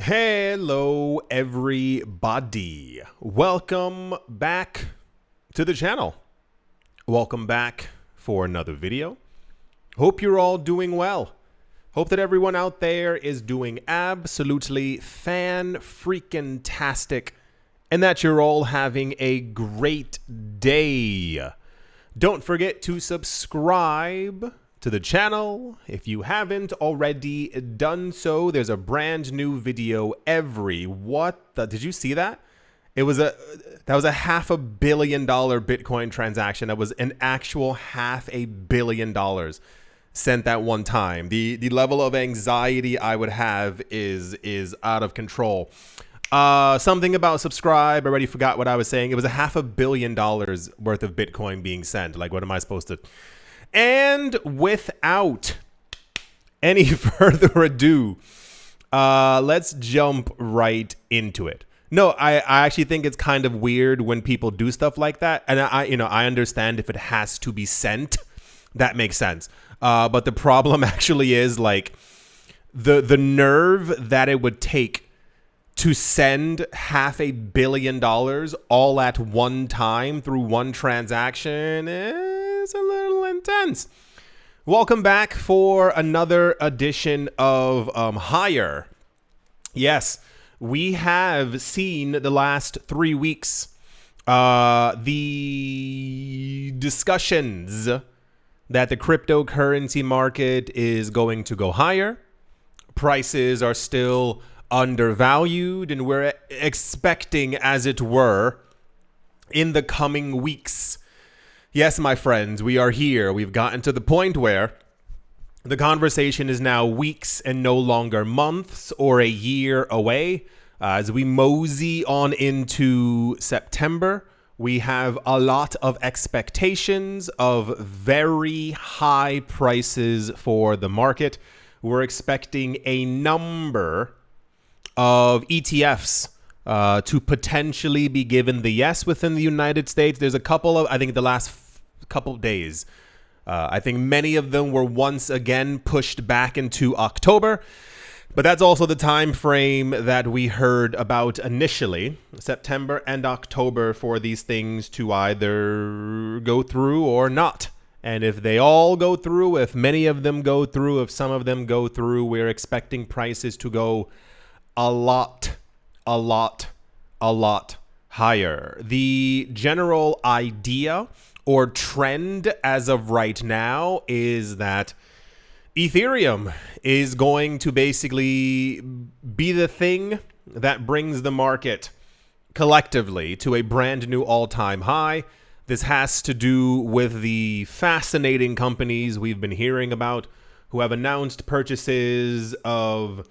Hello everybody, welcome back to the channel. Welcome back for another video. Hope you're all doing well. Hope that everyone out there is doing absolutely fan-freaking-tastic and that you're all having a great day. Don't forget to subscribe to the channel if you haven't already done so. There's a brand new video did you see that? That was a $500 million Bitcoin transaction. That was an actual $500 million sent that one time. The level of anxiety I would have is out of control. Something about subscribe. I already forgot what I was saying. It was a $500 million worth of Bitcoin being sent. Like, what am I supposed to? And without any further ado, let's jump right into it. No, I actually think it's kind of weird when people do stuff like that. And I understand if it has to be sent, that makes sense. But the problem actually is like the nerve that it would take to send $500 million all at one time through one transaction is a little intense. Welcome back for another edition of Higher. Yes, we have seen the last 3 weeks the discussions that the cryptocurrency market is going to go higher. Prices are still undervalued, and we're expecting, as it were, in the coming weeks. Yes, my friends, we are here. We've gotten to the point where the conversation is now weeks and no longer months or a year away. As we mosey on into September, we have a lot of expectations of very high prices for the market. We're expecting a number of ETFs to potentially be given the yes within the United States. There's a couple of, I think the last couple of days, I think many of them were once again pushed back into October. But that's also the time frame that we heard about initially, September and October, for these things to either go through or not. And if they all go through, if many of them go through, if some of them go through, we're expecting prices to go a lot higher. The general idea or trend as of right now is that Ethereum is going to basically be the thing that brings the market collectively to a brand new all-time high. This has to do with the fascinating companies we've been hearing about who have announced purchases of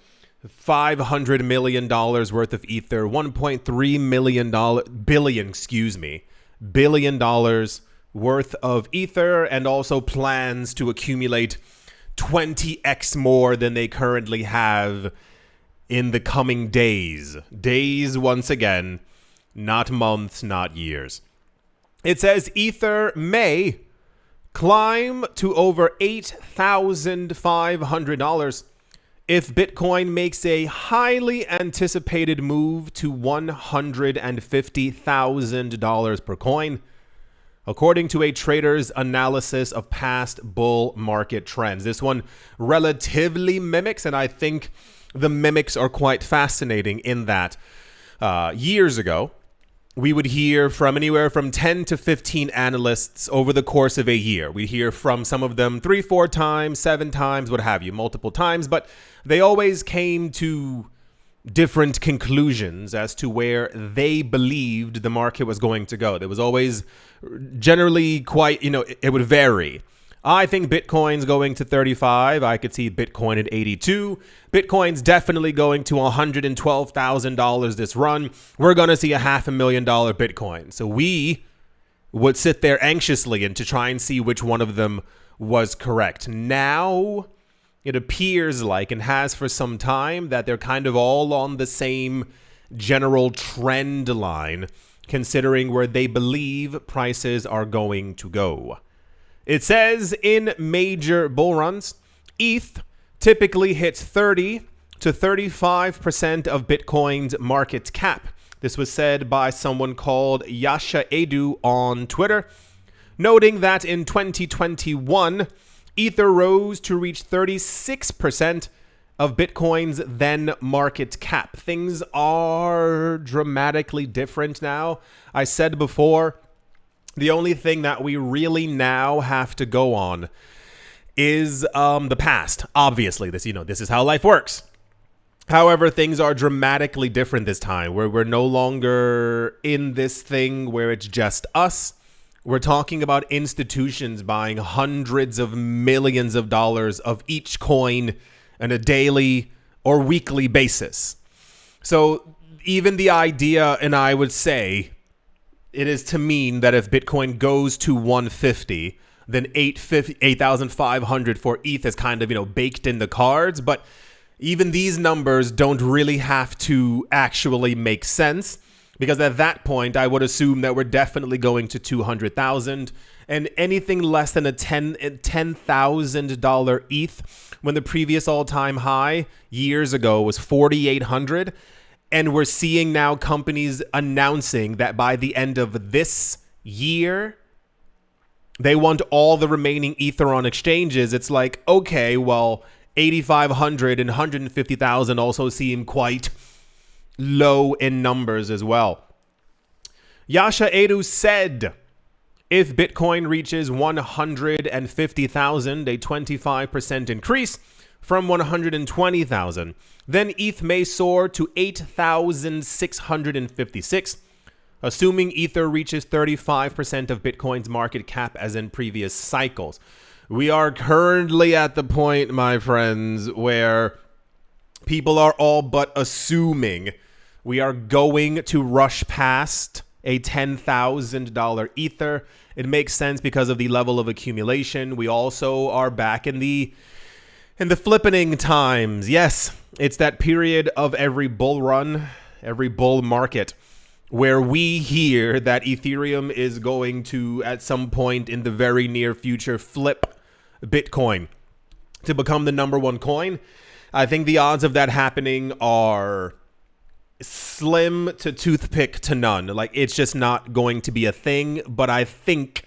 $500 million worth of Ether, $1.3 billion worth of Ether, and also plans to accumulate 20x more than they currently have in the coming days. Days, once again, not months, not years. It says Ether may climb to over $8,500 if Bitcoin makes a highly anticipated move to $150,000 per coin, according to a trader's analysis of past bull market trends. This one relatively mimics, and I think the mimics are quite fascinating in that years ago, we would hear from anywhere from 10 to 15 analysts over the course of a year. We hear from some of them 3, 4 times, 7 times, what have you, multiple times, but they always came to different conclusions as to where they believed the market was going to go. There was always generally quite, it would vary. I think Bitcoin's going to 35. I could see Bitcoin at 82. Bitcoin's definitely going to $112,000 this run. We're going to see a $500,000 Bitcoin. So we would sit there anxiously and to try and see which one of them was correct. Now it appears like, and has for some time, that they're kind of all on the same general trend line, considering where they believe prices are going to go. It says in major bull runs, ETH typically hits 30 to 35% of Bitcoin's market cap. This was said by someone called Yasha Edu on Twitter, noting that in 2021, Ether rose to reach 36% of Bitcoin's then market cap. Things are dramatically different now. I said before, the only thing that we really now have to go on is the past. Obviously, this is how life works. However, things are dramatically different this time, where we're no longer in this thing where it's just us. We're talking about institutions buying hundreds of millions of dollars of each coin on a daily or weekly basis. So even the idea, and I would say it is to mean that if Bitcoin goes to 150, then 8,500 for ETH is kind of, baked in the cards. But even these numbers don't really have to actually make sense, because at that point, I would assume that we're definitely going to 200,000, and anything less than a $10,000 ETH, when the previous all-time high years ago was 4,800. And we're seeing now companies announcing that by the end of this year, they want all the remaining Ether on exchanges. It's like, okay, well, 8,500 and 150,000 also seem quite low in numbers as well. Yasha Edu said, if Bitcoin reaches 150,000, a 25% increase from 120,000, then ETH may soar to 8,656, assuming Ether reaches 35% of Bitcoin's market cap as in previous cycles. We are currently at the point, my friends, where people are all but assuming we are going to rush past a $10,000 Ether. It makes sense because of the level of accumulation. We also are back in the flippening times. Yes, it's that period of every bull run, every bull market, where we hear that Ethereum is going to, at some point in the very near future, flip Bitcoin to become the number one coin. I think the odds of that happening are slim to toothpick to none. Like, it's just not going to be a thing. But I think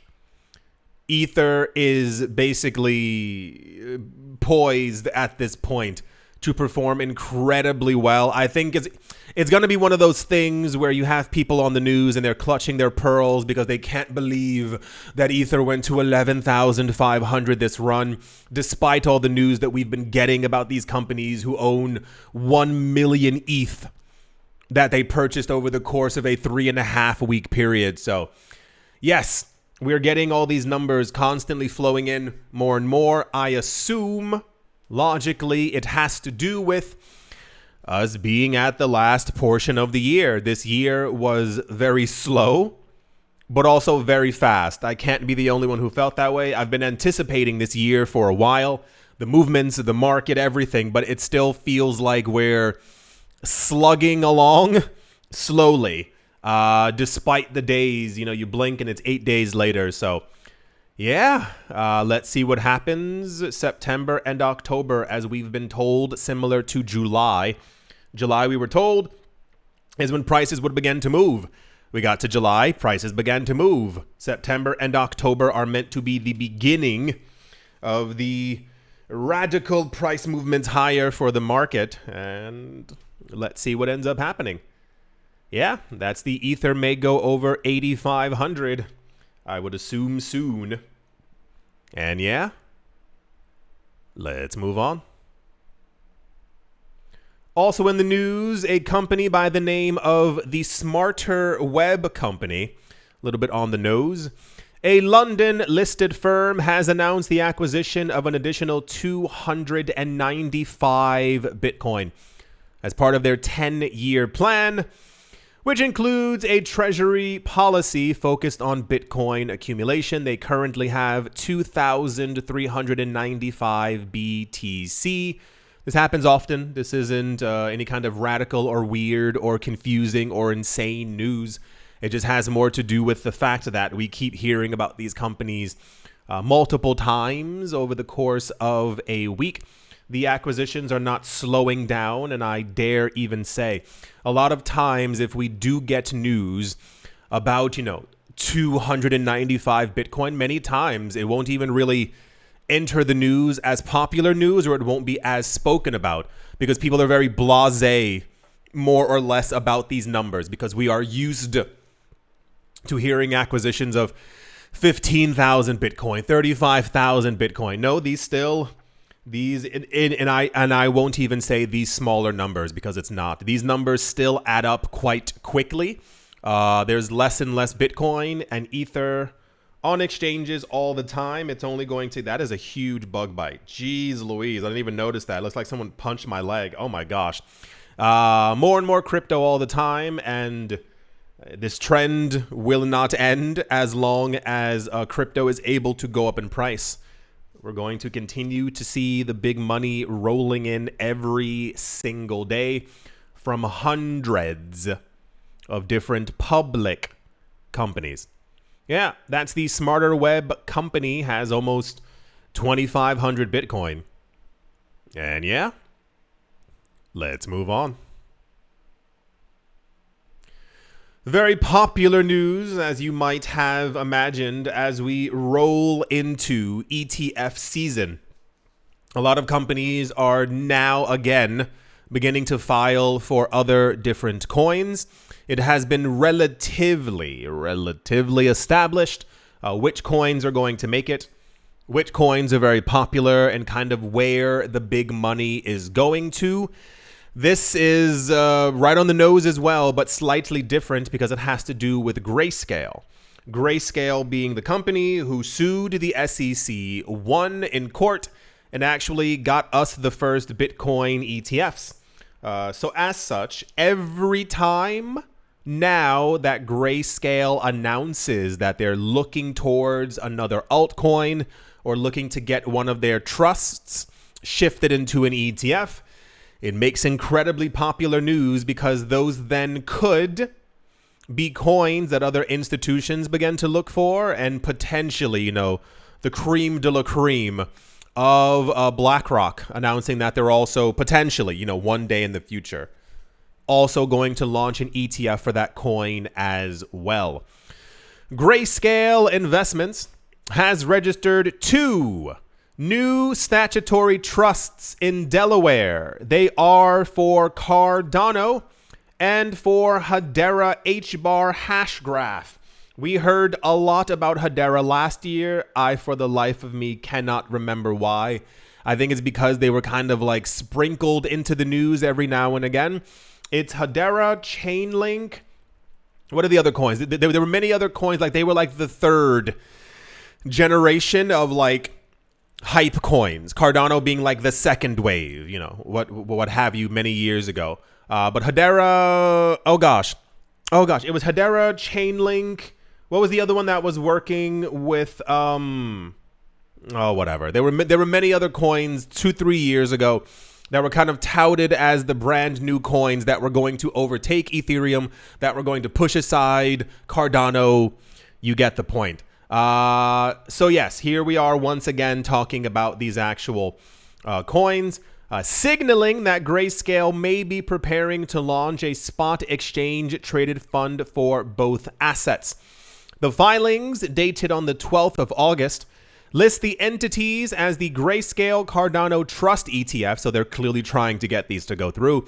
Ether is basically poised at this point to perform incredibly well. I think it's going to be one of those things where you have people on the news and they're clutching their pearls because they can't believe that Ether went to 11,500 this run, despite all the news that we've been getting about these companies who own 1 million ETH that they purchased over the course of a 3.5 week period. So yes, we're getting all these numbers constantly flowing in more and more. I assume logically it has to do with us being at the last portion of the year. This year was very slow, but also very fast. I can't be the only one who felt that way. I've been anticipating this year for a while, the movements of the market, everything, but it still feels like we're slugging along slowly, despite the days. You blink and it's 8 days later. So yeah, let's see what happens September and October, as we've been told, similar to July. July, we were told, is when prices would begin to move. We got to July, prices began to move. September and October are meant to be the beginning of the radical price movements higher for the market, and let's see what ends up happening. Yeah, that's the Ether may go over 8,500. I would assume soon. And yeah, let's move on. Also in the news, a company by the name of the Smarter Web Company, a little bit on the nose. A London-listed firm has announced the acquisition of an additional 295 Bitcoin as part of their 10-year plan, which includes a treasury policy focused on Bitcoin accumulation. They currently have 2,395 BTC. This happens often. This isn't any kind of radical or weird or confusing or insane news. It just has more to do with the fact that we keep hearing about these companies multiple times over the course of a week. The acquisitions are not slowing down, and I dare even say a lot of times if we do get news about, 295 Bitcoin, many times it won't even really enter the news as popular news, or it won't be as spoken about because people are very blasé more or less about these numbers because we are used to hearing acquisitions of 15,000 Bitcoin, 35,000 Bitcoin. No, and I won't even say these smaller numbers because it's not. These numbers still add up quite quickly. There's less and less Bitcoin and Ether on exchanges all the time. It's only going to, that is a huge bug bite. Jeez Louise, I didn't even notice that. It looks like someone punched my leg. Oh my gosh. More and more crypto all the time, and this trend will not end as long as crypto is able to go up in price. We're going to continue to see the big money rolling in every single day from hundreds of different public companies. Yeah, that's the Smarter Web company, has almost 2,500 Bitcoin. And yeah, let's move on. Very popular news, as you might have imagined, as we roll into ETF season. A lot of companies are now again beginning to file for other different coins. It has been relatively established which coins are going to make it, which coins are very popular, and kind of where the big money is going to. This is right on the nose as well, but slightly different because it has to do with Grayscale. Grayscale being the company who sued the SEC, won in court, and actually got us the first Bitcoin ETFs. So as such, every time now that Grayscale announces that they're looking towards another altcoin or looking to get one of their trusts shifted into an ETF, it makes incredibly popular news because those then could be coins that other institutions begin to look for, and potentially, the cream de la cream of BlackRock announcing that they're also potentially, one day in the future, also going to launch an ETF for that coin as well. Grayscale Investments has registered 2 new statutory trusts in Delaware. They are for Cardano and for Hedera HBAR Hashgraph. We heard a lot about Hedera last year. I, for the life of me, cannot remember why. I think it's because they were kind of like sprinkled into the news every now and again. It's Hedera, Chainlink. What are the other coins? There were many other coins. Like, they were like the 3rd generation of like hype coins. Cardano being like the 2nd wave, what have you, many years ago. But Hedera, oh gosh, it was Hedera, Chainlink. What was the other one that was working with, whatever. There were many other coins 2-3 years ago that were kind of touted as the brand new coins that were going to overtake Ethereum, that were going to push aside Cardano. You get the point. So yes, here we are once again talking about these actual coins, signaling that Grayscale may be preparing to launch a spot exchange traded fund for both assets. The filings, dated on the 12th of August, list the entities as the Grayscale Cardano Trust ETF, so they're clearly trying to get these to go through,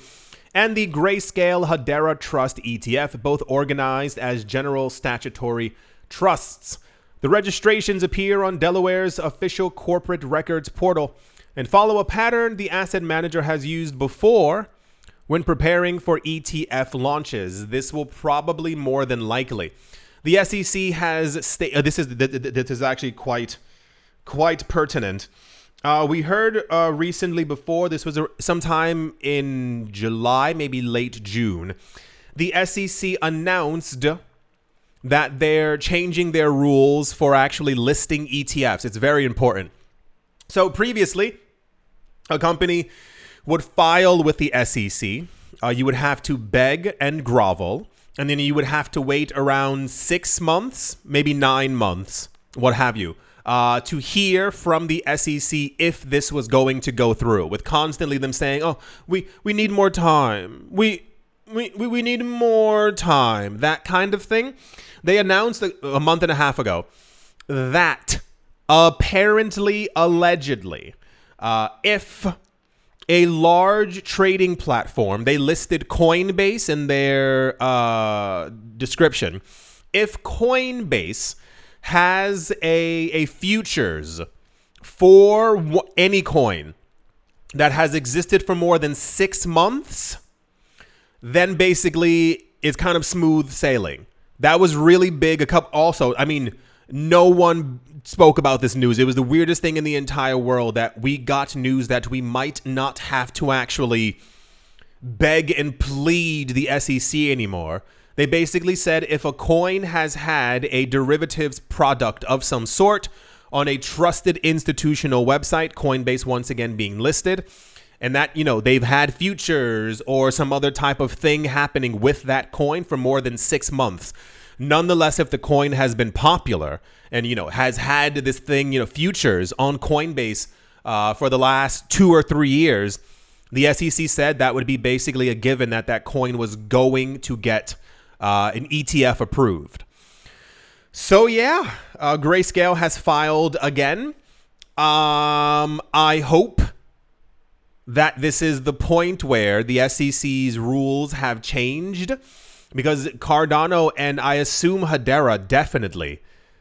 and the Grayscale Hedera Trust ETF, both organized as general statutory trusts. The registrations appear on Delaware's official corporate records portal and follow a pattern the asset manager has used before when preparing for ETF launches. This will probably more than likely. The SEC has this is actually quite pertinent. We heard recently before, this was sometime in July, maybe late June, the SEC announced that they're changing their rules for actually listing ETFs. It's very important. So previously, a company would file with the SEC. You would have to beg and grovel, and then you would have to wait around 6 months, maybe 9 months, what have you, to hear from the SEC if this was going to go through, with constantly them saying, oh, we need more time. We need more time, that kind of thing. They announced a month and a half ago that apparently, allegedly, if a large trading platform, they listed Coinbase in their description, if Coinbase has a futures for any coin that has existed for more than 6 months, then basically it's kind of smooth sailing. That was really big. Also, I mean, no one spoke about this news. It was the weirdest thing in the entire world that we got news that we might not have to actually beg and plead the SEC anymore. They basically said if a coin has had a derivatives product of some sort on a trusted institutional website, Coinbase once again being listed, and that, you know, they've had futures or some other type of thing happening with that coin for more than 6 months. Nonetheless, if the coin has been popular and, you know, has had this thing, you know, futures on Coinbase for the last 2 or 3 years, the SEC said that would be basically a given that that coin was going to get an ETF approved. So yeah, Grayscale has filed again. I hope that this is the point where the SEC's rules have changed, because Cardano and I assume Hedera definitely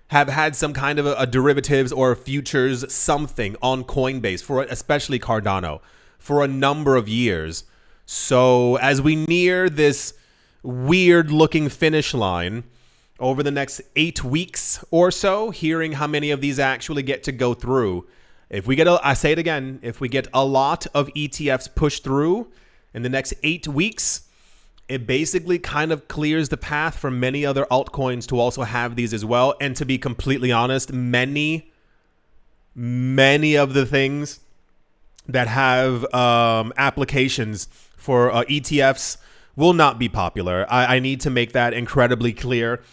have had some kind of a derivatives or futures something on Coinbase, for especially Cardano, for a number of years. So as we near this weird looking finish line over the next 8 weeks or so, hearing how many of these actually get to go through, if we get, I say it again, if we get a lot of ETFs pushed through in the next 8 weeks, it basically kind of clears the path for many other altcoins to also have these as well. And to be completely honest, many of the things that have applications for ETFs will not be popular. I need to make that incredibly clear.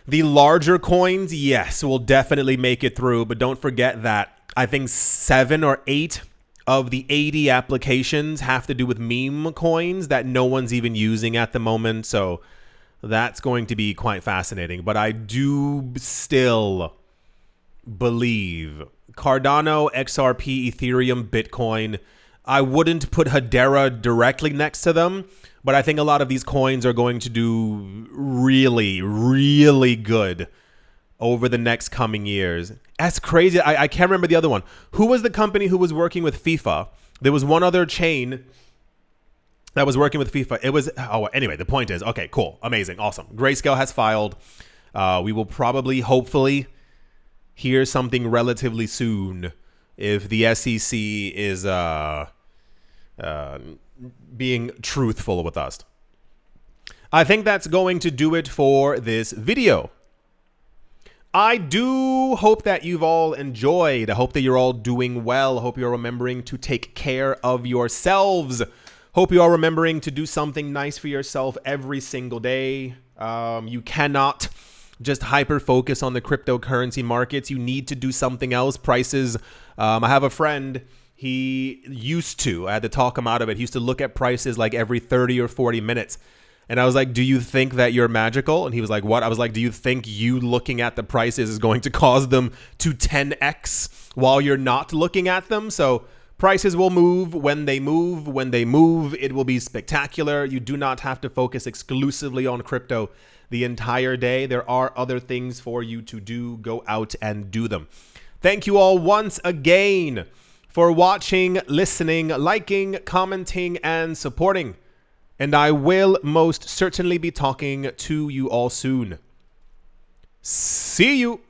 The larger coins, yes, will definitely make it through, but don't forget that I think 7 or 8 of the 80 applications have to do with meme coins that no one's even using at the moment. So that's going to be quite fascinating. But I do still believe Cardano, XRP, Ethereum, Bitcoin, I wouldn't put Hedera directly next to them, but I think a lot of these coins are going to do really, really good over the next coming years. That's crazy. I can't remember the other one. Who was the company who was working with FIFA? There was one other chain that was working with FIFA. It was, oh, anyway, the point is, okay, cool, amazing, awesome. Grayscale has filed. We will probably, hopefully, hear something relatively soon if the SEC is being truthful with us. I think that's going to do it for this video. I do hope that you've all enjoyed. I hope that you're all doing well. I hope you're remembering to take care of yourselves. Hope you are remembering to do something nice for yourself every single day. You cannot just hyper focus on the cryptocurrency markets. You need to do something else. Prices. I have a friend. He used to, I had to talk him out of it. He used to look at prices like every 30 or 40 minutes. And I was like, do you think that you're magical? And he was like, what? I was like, do you think you looking at the prices is going to cause them to 10x while you're not looking at them? So prices will move when they move. When they move, it will be spectacular. You do not have to focus exclusively on crypto the entire day. There are other things for you to do. Go out and do them. Thank you all once again for watching, listening, liking, commenting, and supporting. And I will most certainly be talking to you all soon. See you.